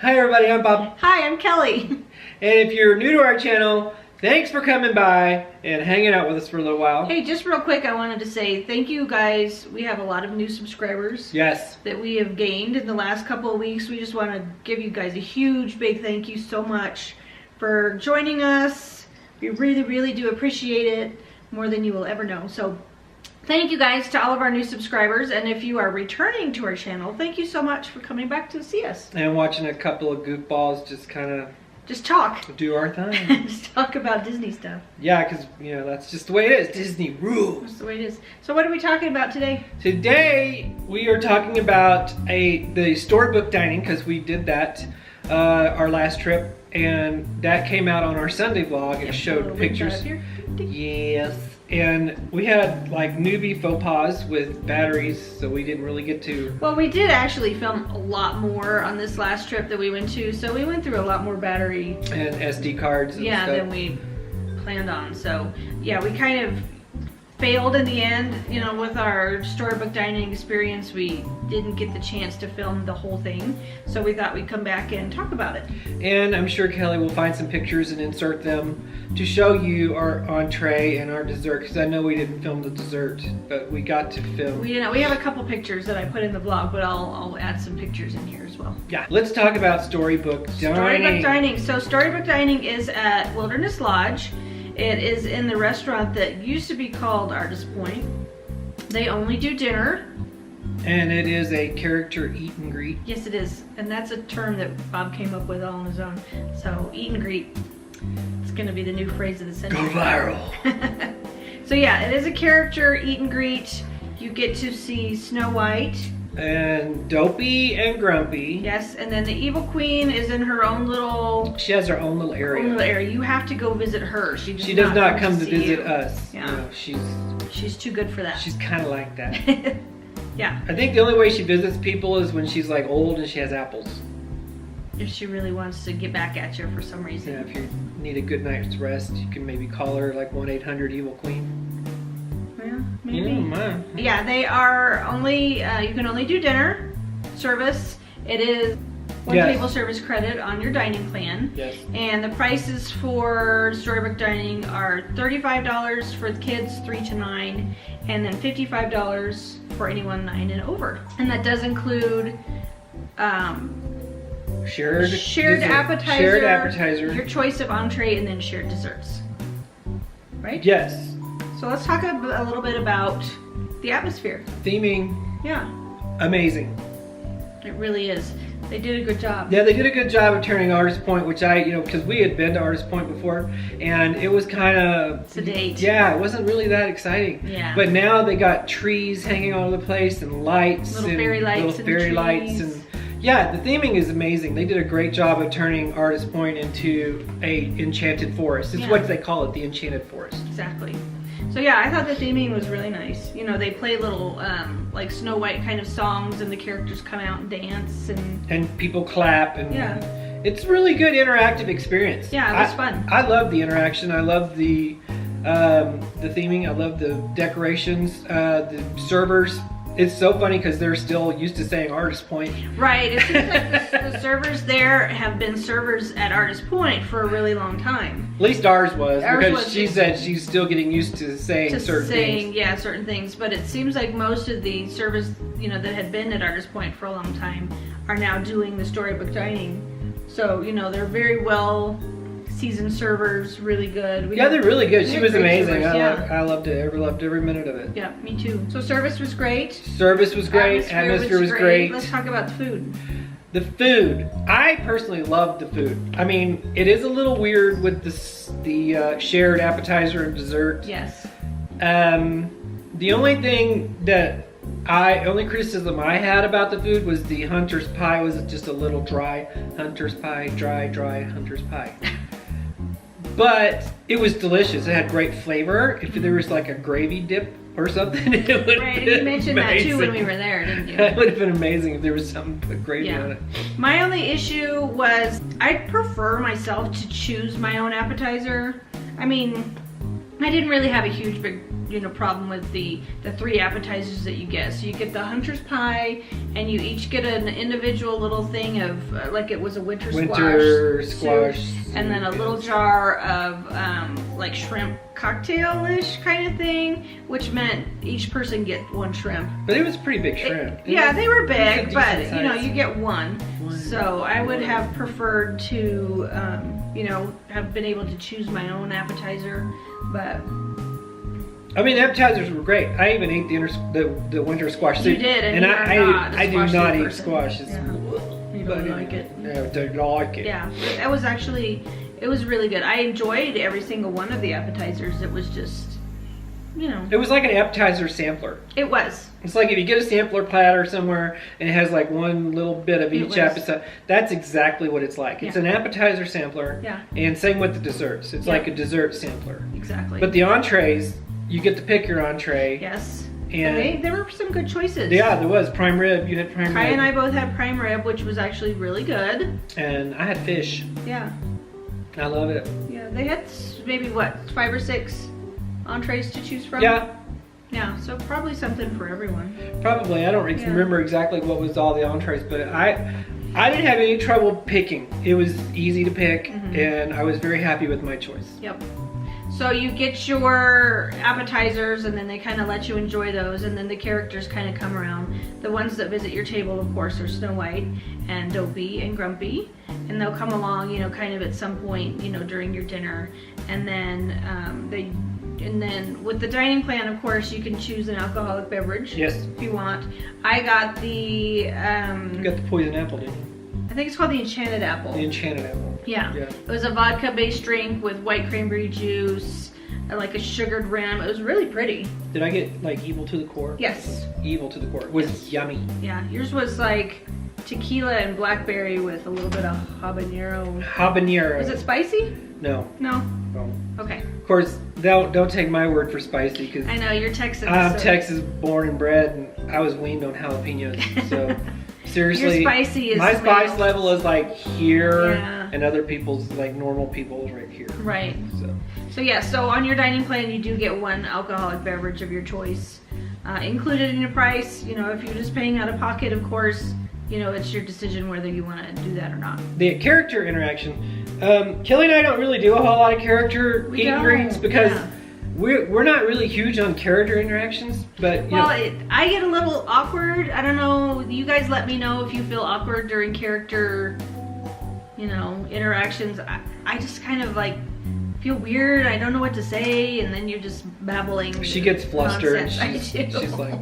Hi everybody, I'm Bob. Hi, I'm Kelly. And if you're new to our channel, thanks for coming by and hanging out with us for a little while. Hey, just real quick, I wanted to say thank you guys. We have a lot of new subscribers. Yes. That we have gained in the last couple of weeks. We just want to give you guys a huge, big thank you so much for joining us. We really, really do appreciate it more than you will ever know. So thank you guys to all of our new subscribers, and if you are returning to our channel, thank you so much for coming back to see us. And watching a couple of goofballs just kind of talk. Do our thing. Just talk about Disney stuff. Yeah, because, you know, that's just the way it is. Disney rules. That's the way it is. So what are we talking about today? Today, we are talking about the Storybook Dining, because we did that our last trip, and that came out on our Sunday vlog. It showed pictures. Yes. And we had like newbie faux pas with batteries, so we didn't really get to... Well, we did actually film a lot more on this last trip that we went to, so we went through a lot more battery and SD cards and stuff. than we planned on. So yeah, we kind of failed in the end, you know, with our Storybook Dining experience. We didn't get the chance to film the whole thing, so we thought we'd come back and talk about it. And I'm sure Kelly will find some pictures and insert them to show you our entree and our dessert, because I know we didn't film the dessert, but we got to film. We have a couple pictures that I put in the vlog, but I'll add some pictures in here as well. Yeah, let's talk about Storybook Dining. Storybook Dining. So Storybook Dining is at Wilderness Lodge. It is in the restaurant that used to be called Artist Point. They only do dinner. And it is a character eat and greet. Yes, it is. And that's a term that Bob came up with all on his own. So eat and greet. It's going to be the new phrase of the century. Go viral. So yeah, it is a character eat and greet. You get to see Snow White. And Dopey and Grumpy. Yes, and then the Evil Queen is in her own little... She has her own little area. You have to go visit her. She does not come to visit us. Yeah. No, she's too good for that. She's kind of like that. Yeah. I think the only way she visits people is when she's like old and she has apples. If she really wants to get back at you for some reason. Yeah, if you need a good night's rest, you can maybe call her like 1-800-EVIL-QUEEN. Yeah, maybe. Yeah, they are only, you can only do dinner service. It is one table service credit on your dining plan. Yes. And the prices for Storybook Dining are $35 for the kids 3 to 9, and then $55 for anyone 9 and over. And that does include shared appetizer, your choice of entree, and then shared desserts. Right? Yes. So let's talk a little bit about the atmosphere. Theming. Yeah. Amazing. It really is. They did a good job. Yeah, they did a good job of turning Artist Point, which because we had been to Artist Point before, and it was kind of sedate. Yeah, it wasn't really that exciting. Yeah. But now they got trees hanging all over the place and lights, little fairy lights, and yeah, the theming is amazing. They did a great job of turning Artist Point into a enchanted forest. It's what they call it, the enchanted forest. Exactly. So yeah, I thought the theming was really nice. You know, they play little like Snow White kind of songs, and the characters come out and dance, and people clap, and yeah, it's a really good interactive experience. Yeah, it was fun. I love the interaction. I love the theming. I love the decorations, the servers. It's so funny because they're still used to saying Artist Point. Right. It seems like the servers there have been servers at Artist Point for a really long time. At least ours was, because she said she's still getting used to saying certain things. Yeah, certain things. But it seems like most of the servers, that had been at Artist Point for a long time are now doing the Storybook Dining. So, they're very well seasoned servers, really good. Yeah, they're really good. She was amazing. Servers, I loved it. I loved every minute of it. Yeah, me too. So service was great. Service was great. Atmosphere was great. Let's talk about the food. The food. I personally loved the food. I mean, it is a little weird with the shared appetizer and dessert. Yes. The only criticism I had about the food was the hunter's pie was just a little dry. Hunter's pie, dry hunter's pie. But it was delicious. It had great flavor. If there was like a gravy dip or something, it would have been Right, you mentioned amazing. that too when we were there, didn't you? It would have been amazing if there was something to put gravy on it. My only issue was I prefer myself to choose my own appetizer. I mean, I didn't really have a huge big problem with the 3 appetizers that you get. So you get the hunter's pie, and you each get an individual little thing of like it was a winter squash soup, and then a little jar of like shrimp cocktail-ish kind of thing, which meant each person get 1 shrimp. But it was pretty big shrimp. Yeah, they were big, but you get one. So I would have preferred to have been able to choose my own appetizer, but I mean, appetizers were great. I even ate the winter squash soup. You did, and I do not eat squash. You don't like it. No, don't like it. Yeah, it was really good. I enjoyed every single one of the appetizers. It was just, It was like an appetizer sampler. It was. It's like if you get a sampler platter somewhere and it has like one little bit of each appetizer, that's exactly what it's like. It's an appetizer sampler. Yeah. And same with the desserts. It's like a dessert sampler. Exactly. But the entrees, you get to pick your entree. Yes. And there were some good choices. Yeah, there was prime rib. You had prime rib. Kai and I both had prime rib, which was actually really good. And I had fish. Yeah. I love it. Yeah, they had maybe 5 or 6 entrees to choose from. Yeah. Yeah, so probably something for everyone. Probably. I don't remember exactly what was all the entrees, but I didn't have any trouble picking. It was easy to pick, and I was very happy with my choice. Yep. So you get your appetizers, and then they kind of let you enjoy those, and then the characters kind of come around. The ones that visit your table, of course, are Snow White and Dopey and Grumpy, and they'll come along, kind of at some point, during your dinner, and then And then with the dining plan, of course, you can choose an alcoholic beverage. Yes. If you want. I got the... You got the poison apple, didn't you? I think it's called the Enchanted Apple. The Enchanted Apple. Yeah. It was a vodka-based drink with white cranberry juice, like a sugared rim. It was really pretty. Did I get like evil to the core? Yes. Evil to the core. It was yummy. Yeah. Yours was like tequila and blackberry with a little bit of habanero. Habanero. Was it spicy? No. No? No. Okay. Of course, don't take my word for spicy, because I know, you're Texan. I'm Texas born and bred, and I was weaned on jalapenos. So seriously, your spicy is my spice level is like here, Yeah. and other people's, like normal people's, right here. Right. So yeah, so on your dining plan, you do get 1 alcoholic beverage of your choice included in your price. If you're just paying out of pocket, of course, it's your decision whether you want to do that or not. The character interaction. Kelly and I don't really do a whole lot of character eat and greets, because we're not really huge on character interactions. But I get a little awkward. I don't know. You guys let me know if you feel awkward during character, interactions. I just kind of like feel weird. I don't know what to say, and then you're just babbling. She gets flustered. Nonsense. She's like,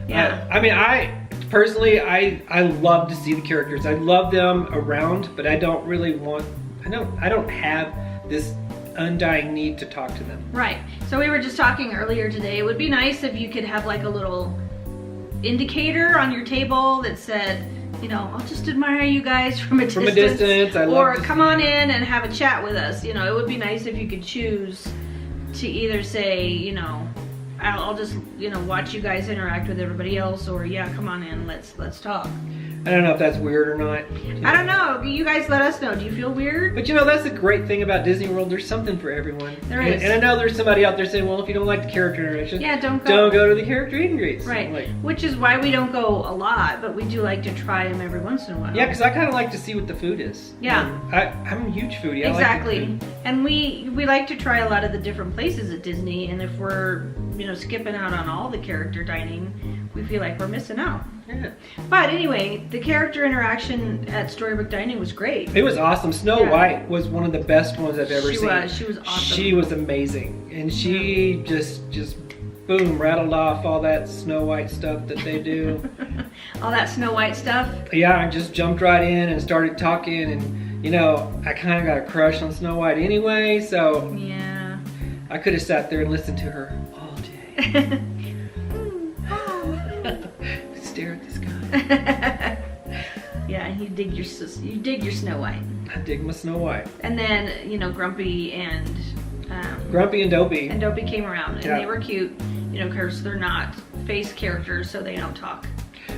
yeah. I mean, personally, I love to see the characters. I love them around, but I don't really want. I don't have this undying need to talk to them. Right. So we were just talking earlier today. It would be nice if you could have like a little indicator on your table that said, I'll just admire you guys from a distance. From a distance, or come on in and have a chat with us. It would be nice if you could choose to either say, I'll just, watch you guys interact with everybody else, or yeah, come on in, let's talk. I don't know if that's weird or not. I don't know. You guys let us know. Do you feel weird? But that's the great thing about Disney World. There's something for everyone. There is. And I know there's somebody out there saying, well, if you don't like the character interaction, don't go to the character eat and greets. Right. Which is why we don't go a lot, but we do like to try them every once in a while. Yeah, because I kind of like to see what the food is. Yeah. I'm a huge foodie. Exactly. I like food. And we like to try a lot of the different places at Disney, and if we're skipping out on all the character dining, we feel like we're missing out. Yeah. But anyway, the character interaction at Storybook Dining was great. It was awesome. Snow White was one of the best ones I've ever seen. She was awesome. She was amazing. And she just boom, rattled off all that Snow White stuff that they do. All that Snow White stuff? Yeah, I just jumped right in and started talking, and I kind of got a crush on Snow White anyway, so yeah, I could have sat there and listened to her all day. Stare at the sky. Yeah, and you dig your Snow White. I dig my Snow White. And then Grumpy and Dopey. And Dopey came around, and they were cute. Because they're not face characters, so they don't talk.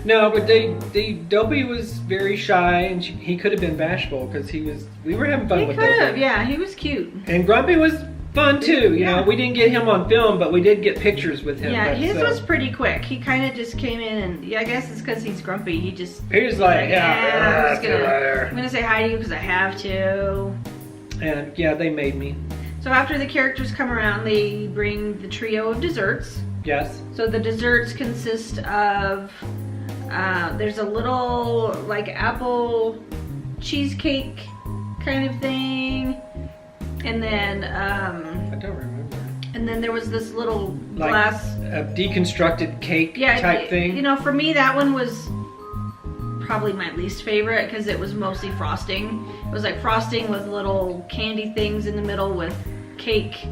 No, but Dopey was very shy, and he could have been bashful because we were having fun with Dopey. Yeah, he was cute. And Grumpy was fun too. You know, we didn't get him on film, but we did get pictures with him. Yeah, his was pretty quick. He kind of just came in and, yeah, I guess it's because he's grumpy. He was like, I'm gonna say hi to you because I have to. And yeah, they made me. So after the characters come around, they bring the trio of desserts. Yes. So the desserts consist of, there's a little like apple cheesecake kind of thing. And then, I don't remember. And then there was this little like glass. A deconstructed cake type thing. You know, for me that one was probably my least favorite because it was mostly frosting. It was like frosting with little candy things in the middle with cake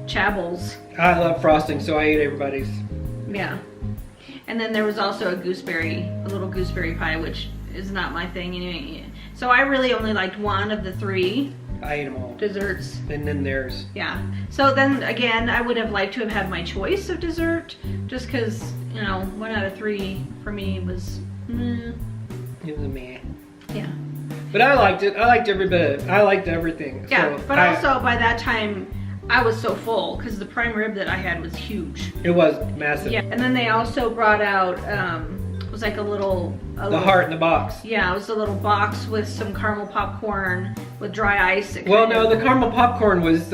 chables. I love frosting, so I ate everybody's. Yeah. And then there was also a little gooseberry pie, which is not my thing. So I really only liked one of the three. I ate them all. Desserts. And then theirs. Yeah. So then again, I would have liked to have had my choice of dessert, just because, you know, 1 out of 3 for me was. It was a meh. Yeah. But I liked it. I liked every bit of it. I liked everything. Yeah, so but also by that time, I was so full because the prime rib that I had was huge. It was massive. Yeah, and then they also brought out, it was like a little heart in the box. Yeah, it was a little box with some caramel popcorn with dry ice. Well, no, the caramel popcorn was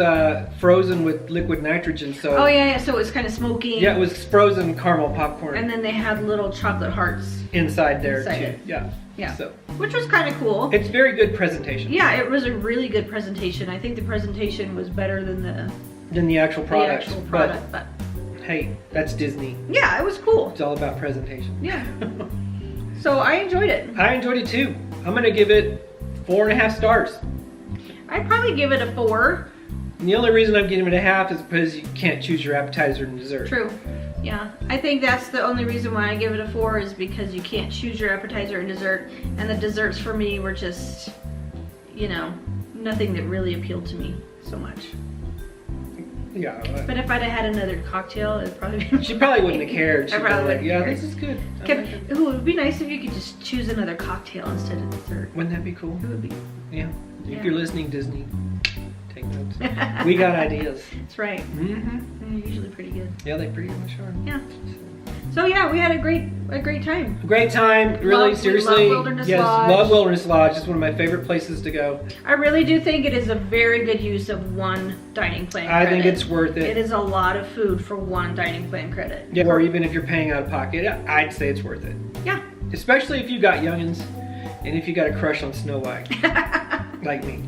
frozen with liquid nitrogen, so. Oh yeah, so it was kind of smoky. Yeah, it was frozen caramel popcorn. And then they had little chocolate hearts inside there too. It. Yeah. Yeah. So. Which was kind of cool. It's very good presentation. Yeah, it was a really good presentation. I think the presentation was better than the actual product. But hey, that's Disney. Yeah, it was cool. It's all about presentation. Yeah. So I enjoyed it. I enjoyed it too. I'm gonna give it 4.5 stars. I'd probably give it a 4. And the only reason I'm giving it a half is because you can't choose your appetizer and dessert. True. Yeah, I think that's the only reason why I give it a 4 is because you can't choose your appetizer and dessert, and the desserts for me were just, you know, nothing that really appealed to me so much. Yeah. But if I'd have had another cocktail, it'd probably be. She probably wouldn't have cared. She'd I probably wouldn't yeah, care. this is good. It would be nice if you could just choose another cocktail instead of dessert. Wouldn't that be cool? It would be. Yeah. If you're listening, Disney, take notes. We got ideas. That's right. Mm-hmm. They're usually pretty good. Yeah, they pretty much are. Yeah. So yeah, we had a great time. Great time, really, seriously. We love Wilderness yes, Lodge. love Wilderness Lodge. It's one of my favorite places to go. I really do think it is a very good use of one dining plan credit. I think it's worth it. It is a lot of food for one dining plan credit. Yeah, or even if you're paying out of pocket, I'd say it's worth it. Yeah. Especially if you got youngins and if you got a crush on Snow White, like me.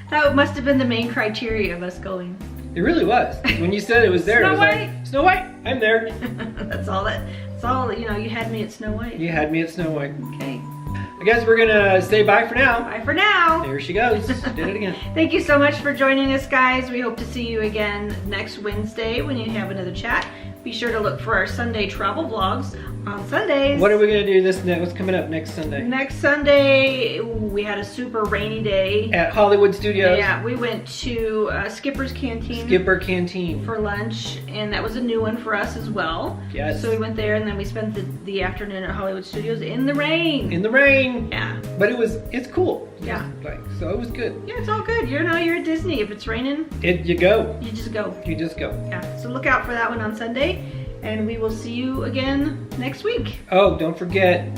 That must have been the main criteria of us going. It really was. When you said it was there, Snow it was White? like, Snow White, I'm there. That's all, you know, you had me at Snow White. You had me at Snow White. Okay. I guess we're gonna say bye for now. Bye for now. There she goes. Did it again. Thank you so much for joining us, guys. We hope to see you again next Wednesday when you have another chat. Be sure to look for our Sunday travel vlogs on Sundays. What are we gonna do what's coming up next Sunday? Next Sunday, we had a super rainy day. At Hollywood Studios. Yeah, we went to Skipper's Canteen. Skipper Canteen. For lunch, and that was a new one for us as well. Yes. So we went there, and then we spent the afternoon at Hollywood Studios in the rain. In the rain. Yeah. But it's cool. Yeah. Like, so it was good. Yeah, it's all good. You're at Disney. If it's raining, You go. you just go. You just go. Yeah. So look out for that one on Sunday, and we will see you again next week. Oh, don't forget.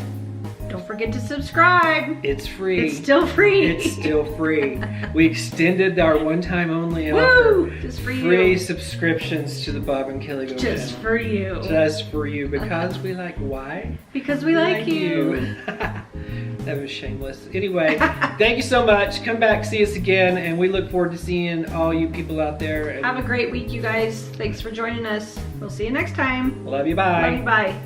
Don't forget to subscribe. It's free. It's still free. It's still free. We extended our one-time only Woo! offer. Just for you. Free subscriptions to the Bob and Kelly Go Just channel. for you. Just for you, because we like why? Because we like you. That was shameless. Anyway, thank you so much. Come back, see us again, and we look forward to seeing all you people out there. Have a great week, you guys. Thanks for joining us. We'll see you next time. Love you. Bye. Love you. Bye.